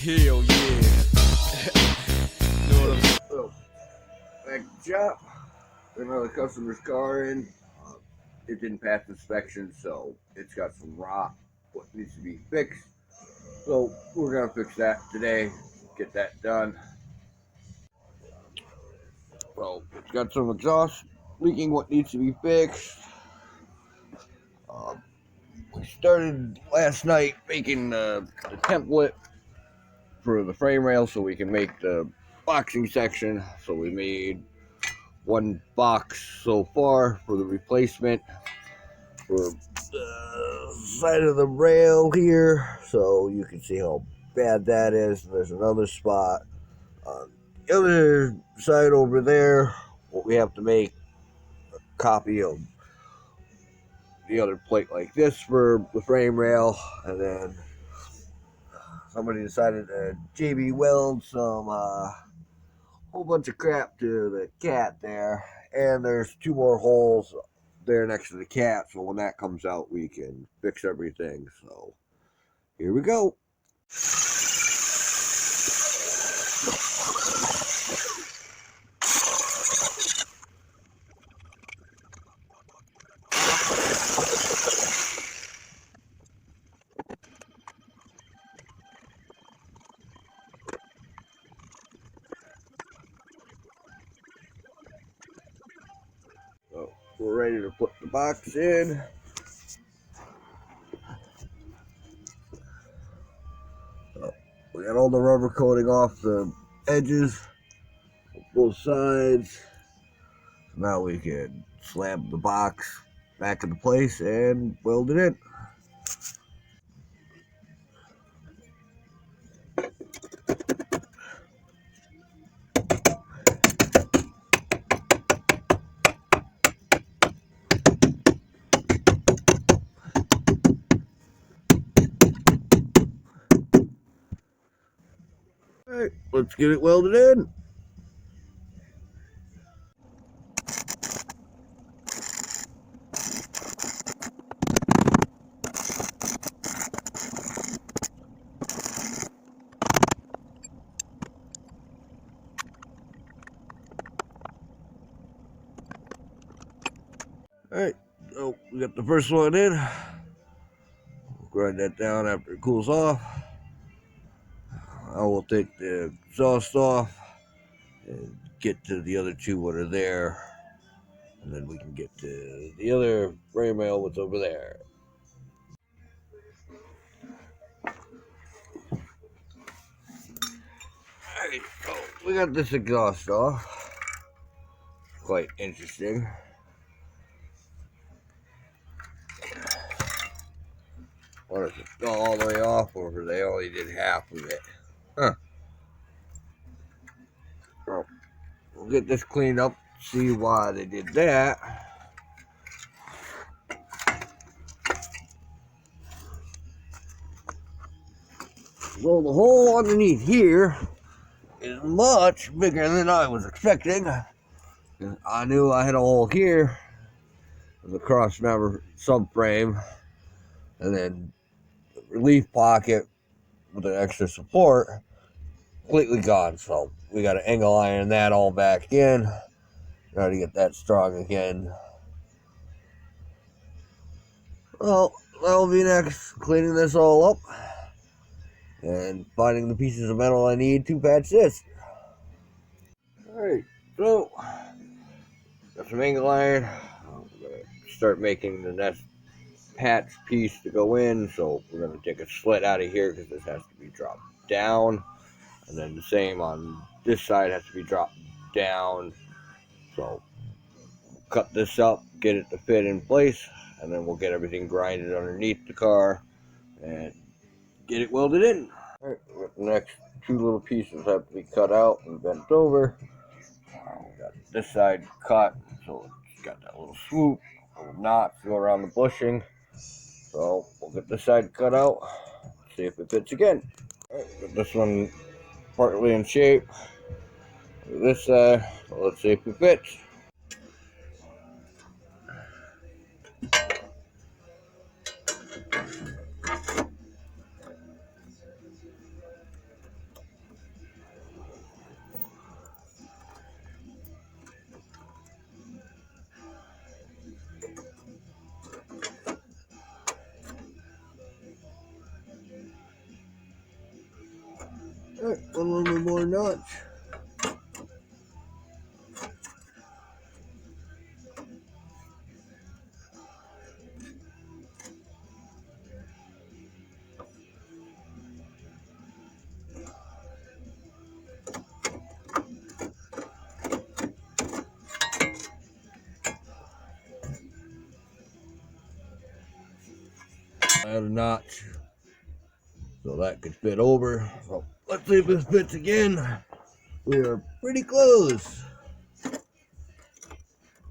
Hell yeah. Know what I'm saying? So, back to the shop. Another customer's car in. It didn't pass inspection, so it's got some rot, what needs to be fixed. So we're gonna fix that today, get that done. Well, it's got some exhaust leaking, what needs to be fixed. We started last night making the template for the frame rail so we can make the boxing section. So we made one box so far for the replacement for the side of the rail here, so you can see how bad that is. There's another spot on the other side over there. What we have to make a copy of the other plate like this for the frame rail, and then somebody decided to JB weld some whole bunch of crap to the cat there, and there's two more holes there next to the cat, so when that comes out we can fix everything. So here we go. So we're ready to put the box in. So we got all the rubber coating off the edges, both sides. So now we can slab the box back into place and weld it in. All right, let's get it welded in. All right, so we got the first one in. We'll grind that down after it cools off. I will take the exhaust off and get to the other two that are there, and then we can get to the other frame rail what's over there. Alright, so we got this exhaust off. Quite interesting. Or if it's all the way off, or they only did half of it. Huh. So we'll get this cleaned up, see why they did that. Well, the hole underneath here is much bigger than I was expecting. I knew I had a hole here, the cross member subframe, and then the relief pocket with an extra support, completely gone. So we got to angle iron that all back in. Try to get that strong again. Well, that'll be next. Cleaning this all up and finding the pieces of metal I need to patch this. Alright, so got some angle iron. I'm gonna start making the next patch piece to go in. So we're gonna take a slit out of here because this has to be dropped down, and then the same on this side has to be dropped down. So cut this up, get it to fit in place, and then we'll get everything grinded underneath the car and get it welded in. Alright, the next two little pieces have to be cut out and bent over. We got this side cut, so it's got that little swoop, little knots go around the bushing. So we'll get this side cut out, see if it fits again. Alright, got this one partly in shape. This side, let's see if it fits. Alright, one little bit more notch. Add a notch so that could fit over. So let's see if this fits again. We are pretty close.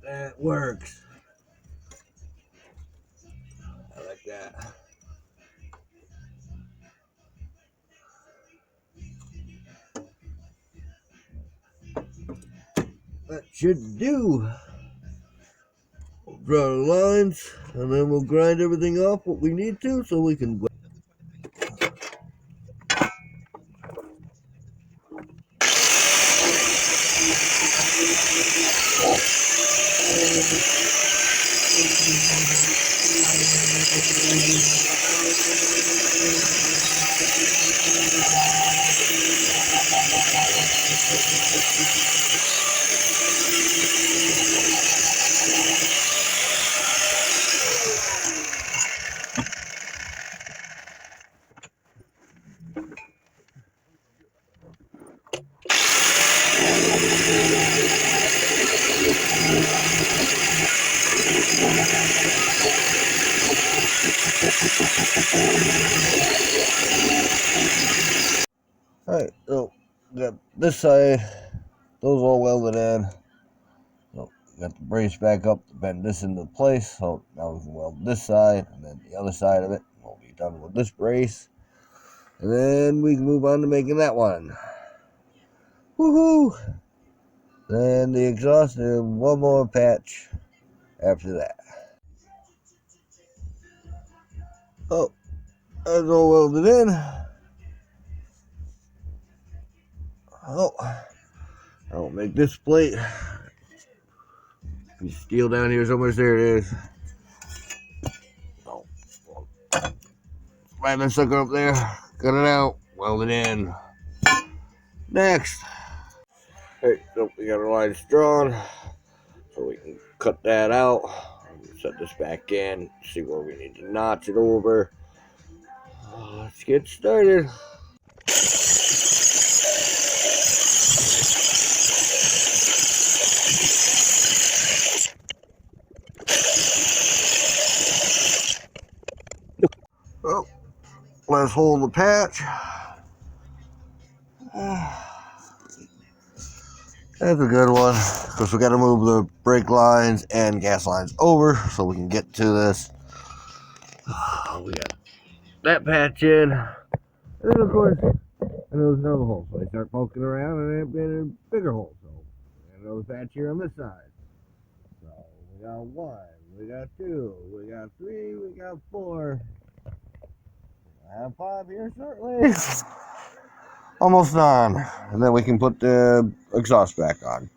That works. I like that. That should do. We'll draw the lines and then we'll grind everything off what we need to so we can. Alright, so got this side, those all welded in. So got the brace back up to bend this into place. So now we can weld this side and then the other side of it. We'll be done with this brace. And then we can move on to making that one. Woohoo! Then the exhaust and one more patch after that. Oh, that's all welded in. Oh, I'll make this plate. Steel down here somewhere. There it is. Oh, slam that sucker up there. Cut it out. Weld it in. Next. Hey, so we got our lines drawn. So we can cut that out. Set this back in. See where we need to notch it over. Let's get started. Well, let's hold the patch. That's a good one, because we got to move the brake lines and gas lines over so we can get to this. We got that patch in, and then of course, there's another hole. So I start poking around, and it been a bigger hole. So we got another patch here on this side. So we got 1, we got 2, we got 3, we got 4. I have 5 here shortly. Almost done. And then we can put the exhaust back on.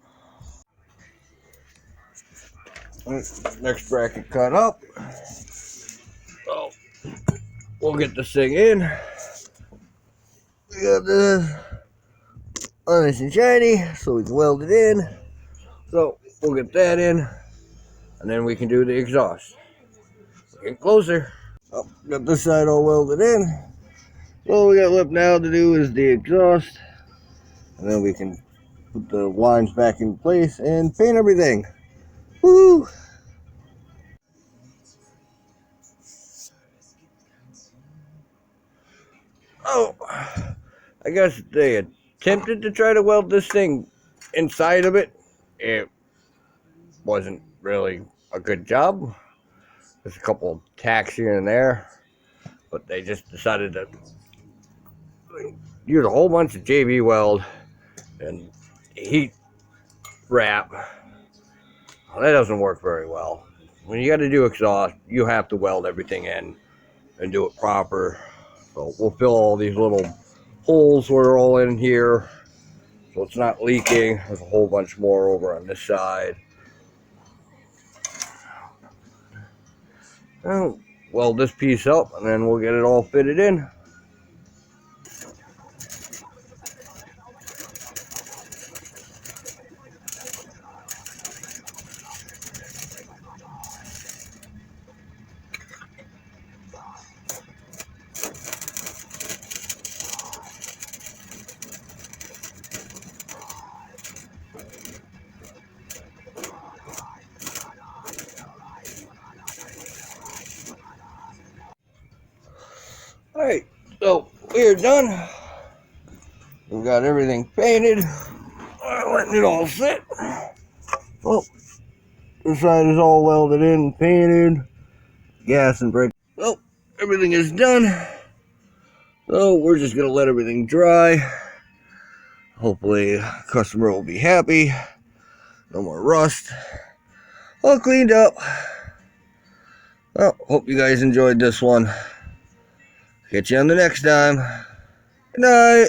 Next bracket cut up. So we'll get this thing in. We got this nice and shiny, so we can weld it in. So we'll get that in, and then we can do the exhaust. Get closer. Oh, got this side all welded in. So all we got left now to do is the exhaust, and then we can put the lines back in place and paint everything. Woo! Oh, I guess they attempted to try to weld this thing inside of it. It wasn't really a good job. There's a couple of tacks here and there, but they just decided to use a whole bunch of JB weld and heat wrap. Well, that doesn't work very well. When you got to do exhaust, you have to weld everything in and do it proper. So we'll fill all these little holes where they're all in here, so it's not leaking. There's a whole bunch more over on this side. I'll weld this piece up and then we'll get it all fitted in. Alright, so we're done. We've got everything painted. Letting it all sit. Well, this side is all welded in, painted. Gas and brake. Well, everything is done. So we're just gonna let everything dry. Hopefully, customer will be happy. No more rust. All cleaned up. Well, hope you guys enjoyed this one. Catch you on the next time. Good night.